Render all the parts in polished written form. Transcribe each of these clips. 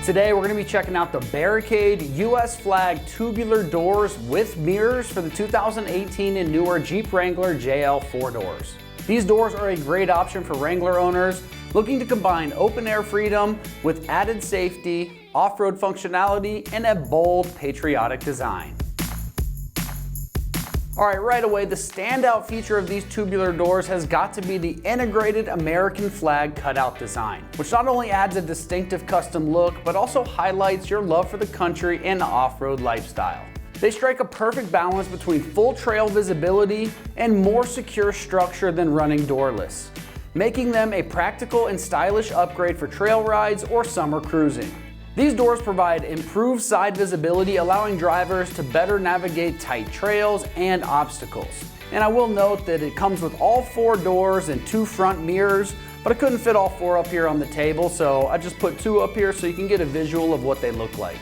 Today we're going to be checking out the Barricade US Flag Tubular Doors with mirrors for the 2018 and newer Jeep Wrangler JL 4-doors. These doors are a great option for Wrangler owners looking to combine open air freedom with added safety, off-road functionality, and a bold, patriotic design. Alright, right away, the standout feature of these tubular doors has got to be the integrated American flag cutout design, which not only adds a distinctive custom look, but also highlights your love for the country and the off-road lifestyle. They strike a perfect balance between full trail visibility and more secure structure than running doorless, making them a practical and stylish upgrade for trail rides or summer cruising. These doors provide improved side visibility, allowing drivers to better navigate tight trails and obstacles. And I will note that it comes with all 4 doors and 2 front mirrors, but I couldn't fit all 4 up here on the table, so I just put 2 up here so you can get a visual of what they look like.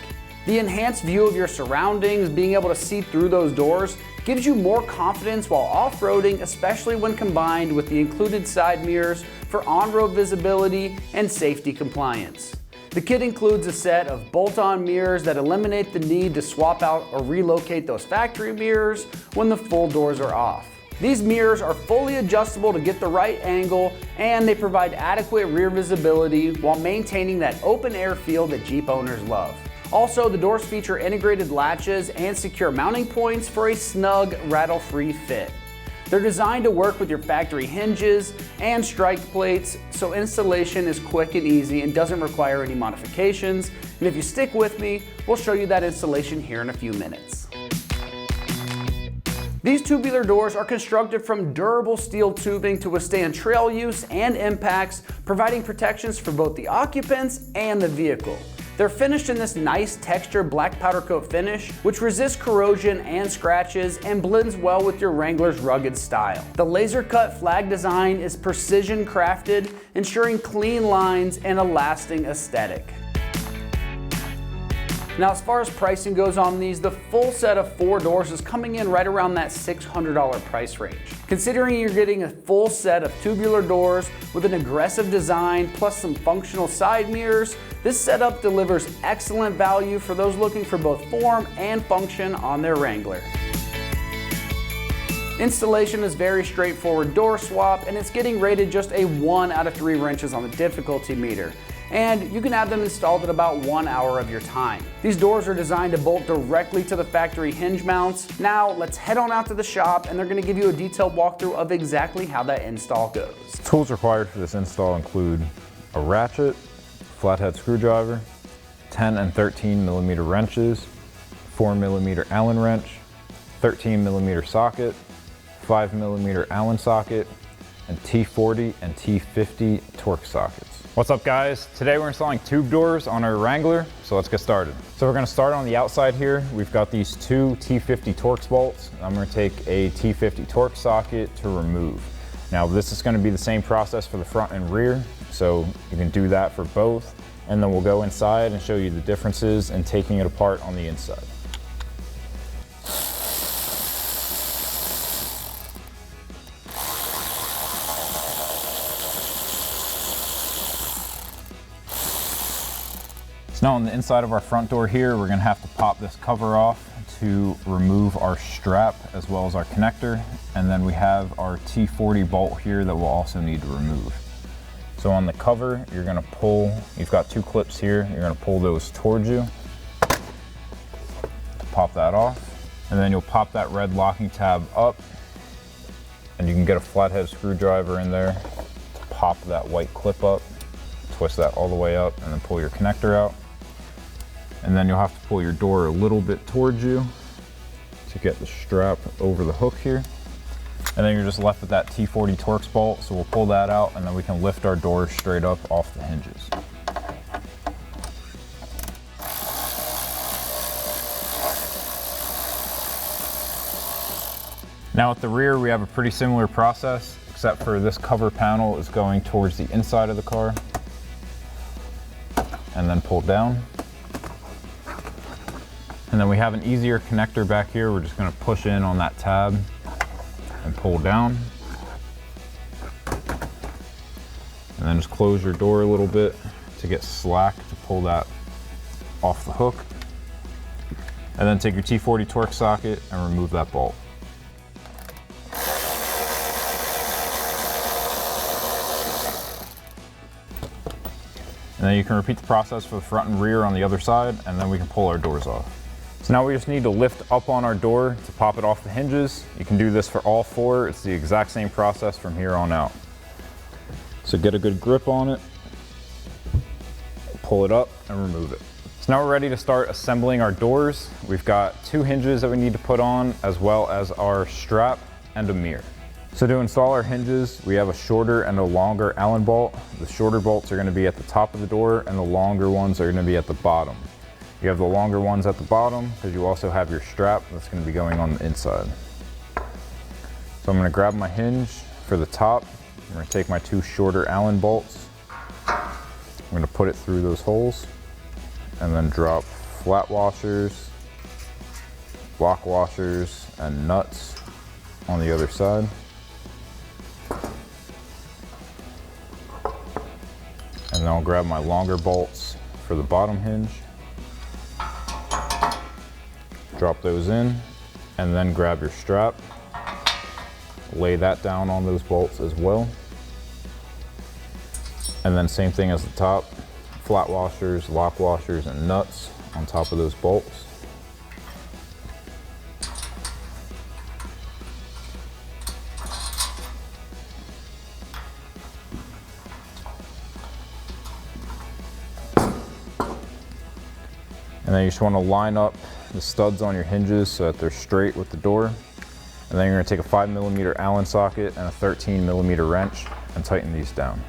The enhanced view of your surroundings, being able to see through those doors, gives you more confidence while off-roading, especially when combined with the included side mirrors for on-road visibility and safety compliance. The kit includes a set of bolt-on mirrors that eliminate the need to swap out or relocate those factory mirrors when the full doors are off. These mirrors are fully adjustable to get the right angle, and they provide adequate rear visibility while maintaining that open air feel that Jeep owners love. Also, the doors feature integrated latches and secure mounting points for a snug, rattle-free fit. They're designed to work with your factory hinges and strike plates, so installation is quick and easy and doesn't require any modifications. And if you stick with me, we'll show you that installation here in a few minutes. These tubular doors are constructed from durable steel tubing to withstand trail use and impacts, providing protections for both the occupants and the vehicle. They're finished in this nice textured black powder coat finish, which resists corrosion and scratches and blends well with your Wrangler's rugged style. The laser cut flag design is precision crafted, ensuring clean lines and a lasting aesthetic. Now, as far as pricing goes on these, the full set of 4 doors is coming in right around that $600 price range. Considering you're getting a full set of tubular doors with an aggressive design plus some functional side mirrors, this setup delivers excellent value for those looking for both form and function on their Wrangler. Installation is very straightforward door swap, and it's getting rated just a 1 out of 3 wrenches on the difficulty meter. And you can have them installed in about 1 hour of your time. These doors are designed to bolt directly to the factory hinge mounts. Now let's head on out to the shop, and they're going to give you a detailed walkthrough of exactly how that install goes. Tools required for this install include a ratchet, flathead screwdriver, 10 and 13 millimeter wrenches, 4 millimeter Allen wrench, 13 millimeter socket, 5 millimeter Allen socket, and T40 and T50 Torx sockets. What's up, guys? Today we're installing tube doors on our Wrangler, so let's get started. So we're going to start on the outside here. We've got these 2 T50 Torx bolts. I'm going to take a T50 Torx socket to remove. Now this is going to be the same process for the front and rear, so you can do that for both, and then we'll go inside and show you the differences in taking it apart on the inside. So now on the inside of our front door here, we're going to have to pop this cover off to remove our strap as well as our connector, and then we have our T40 bolt here that we'll also need to remove. So on the cover, you're going to pull, you've got 2 clips here, you're going to pull those towards you to pop that off, and then you'll pop that red locking tab up, and you can get a flathead screwdriver in there to pop that white clip up, twist that all the way up, and then pull your connector out. And then you'll have to pull your door a little bit towards you to get the strap over the hook here. And then you're just left with that T40 Torx bolt, so we'll pull that out and then we can lift our doors straight up off the hinges. Now at the rear, we have a pretty similar process, except for this cover panel is going towards the inside of the car and then pull down. And then we have an easier connector back here. We're just going to push in on that tab and pull down. And then just close your door a little bit to get slack to pull that off the hook. And then take your T40 torque socket and remove that bolt. And then you can repeat the process for the front and rear on the other side, and then we can pull our doors off. So now we just need to lift up on our door to pop it off the hinges. You can do this for all four. It's the exact same process from here on out. So get a good grip on it, pull it up and remove it. So now we're ready to start assembling our doors. We've got 2 hinges that we need to put on, as well as our strap and a mirror. So to install our hinges, we have a shorter and a longer Allen bolt. The shorter bolts are going to be at the top of the door and the longer ones are going to be at the bottom. You have the longer ones at the bottom because you also have your strap that's going to be going on the inside. So I'm going to grab my hinge for the top. I'm going to take my 2 shorter Allen bolts. I'm going to put it through those holes and then drop flat washers, lock washers, and nuts on the other side. And then I'll grab my longer bolts for the bottom hinge, drop those in, and then grab your strap, lay that down on those bolts as well. And then same thing as the top, flat washers, lock washers, and nuts on top of those bolts. And then you just want to line up the studs on your hinges so that they're straight with the door. And then you're going to take a 5mm Allen socket and a 13mm wrench and tighten these down.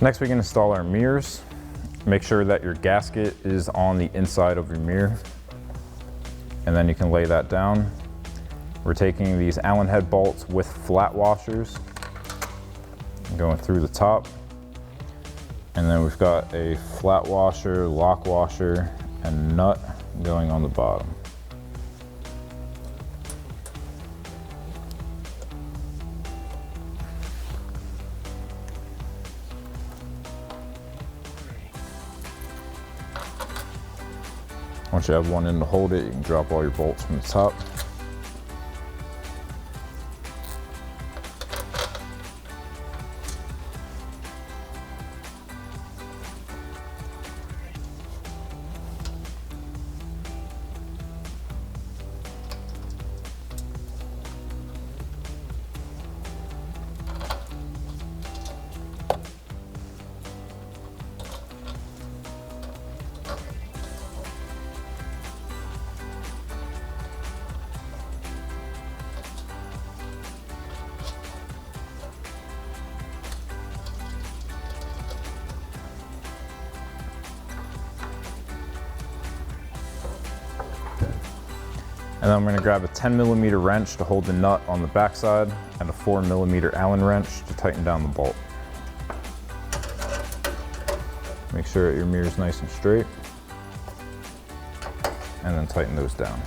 Next we can install our mirrors. Make sure that your gasket is on the inside of your mirror, and then you can lay that down. We're taking these Allen head bolts with flat washers, going through the top, and then we've got a flat washer, lock washer, and nut going on the bottom. Once you have one in to hold it, you can drop all your bolts from the top. And then I'm going to grab a 10mm wrench to hold the nut on the backside and a 4mm Allen wrench to tighten down the bolt. Make sure that your mirror is nice and straight, and then tighten those down.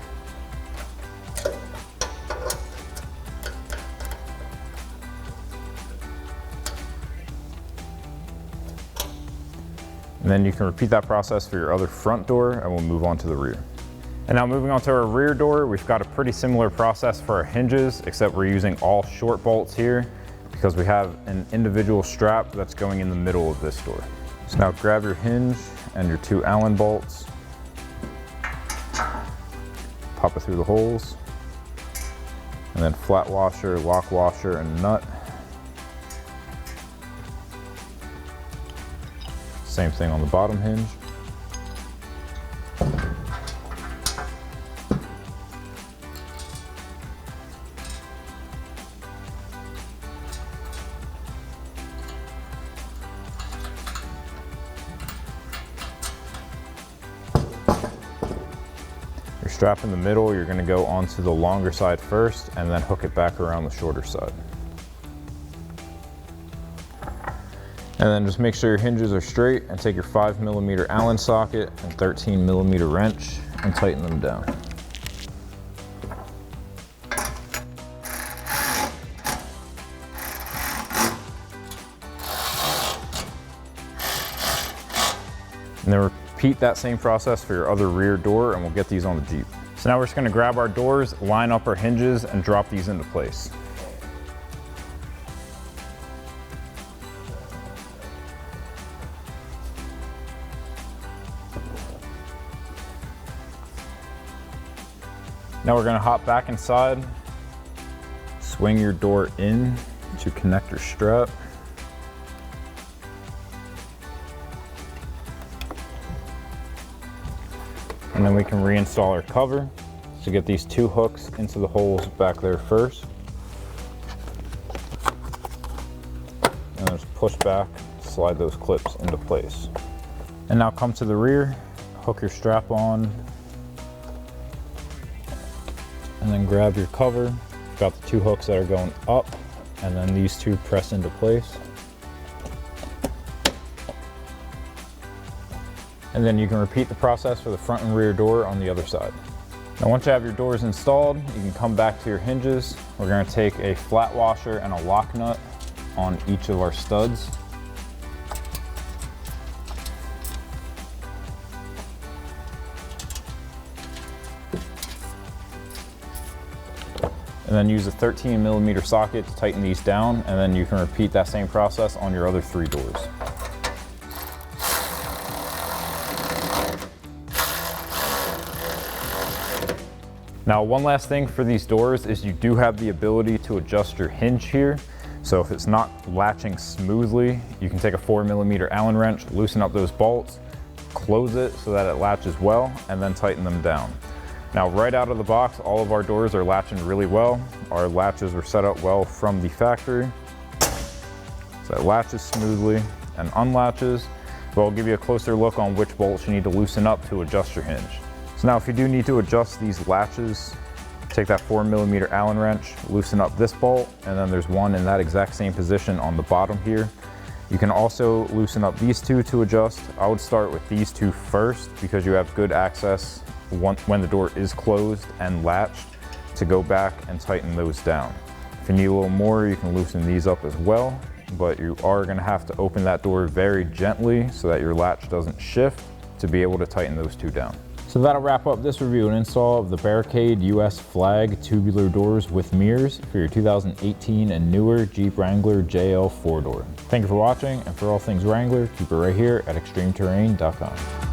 And then you can repeat that process for your other front door, and we'll move on to the rear. And now moving on to our rear door, we've got a pretty similar process for our hinges, except we're using all short bolts here because we have an individual strap that's going in the middle of this door. So now grab your hinge and your 2 Allen bolts, pop it through the holes, and then flat washer, lock washer, and nut. Same thing on the bottom hinge. Strap in the middle, you're going to go onto the longer side first and then hook it back around the shorter side. And then just make sure your hinges are straight and take your 5mm Allen socket and 13mm wrench and tighten them down. And then repeat that same process for your other rear door, and we'll get these on the Jeep. So now we're just gonna grab our doors, line up our hinges, and drop these into place. Now we're gonna hop back inside, swing your door in to connect your strap. And then we can reinstall our cover. So get these two hooks into the holes back there first. And just push back, slide those clips into place. And now come to the rear, hook your strap on, and then grab your cover. Got the two hooks that are going up, and then these two press into place. And then you can repeat the process for the front and rear door on the other side. Now once you have your doors installed, you can come back to your hinges. We're gonna take a flat washer and a lock nut on each of our studs. And then use a 13mm socket to tighten these down, and then you can repeat that same process on your other three doors. Now, one last thing for these doors is you do have the ability to adjust your hinge here. So if it's not latching smoothly, you can take a 4mm Allen wrench, loosen up those bolts, close it so that it latches well, and then tighten them down. Now, right out of the box, all of our doors are latching really well. Our latches were set up well from the factory. So it latches smoothly and unlatches, but I'll give you a closer look on which bolts you need to loosen up to adjust your hinge. So now if you do need to adjust these latches, take that 4mm Allen wrench, loosen up this bolt, and then there's one in that exact same position on the bottom here. You can also loosen up these two to adjust. I would start with these two first because you have good access when the door is closed and latched to go back and tighten those down. If you need a little more, you can loosen these up as well, but you are gonna have to open that door very gently so that your latch doesn't shift to be able to tighten those two down. So that'll wrap up this review and install of the Barricade US Flag Tubular Doors with mirrors for your 2018 and newer Jeep Wrangler JL 4-door. Thank you for watching, and for all things Wrangler, keep it right here at ExtremeTerrain.com.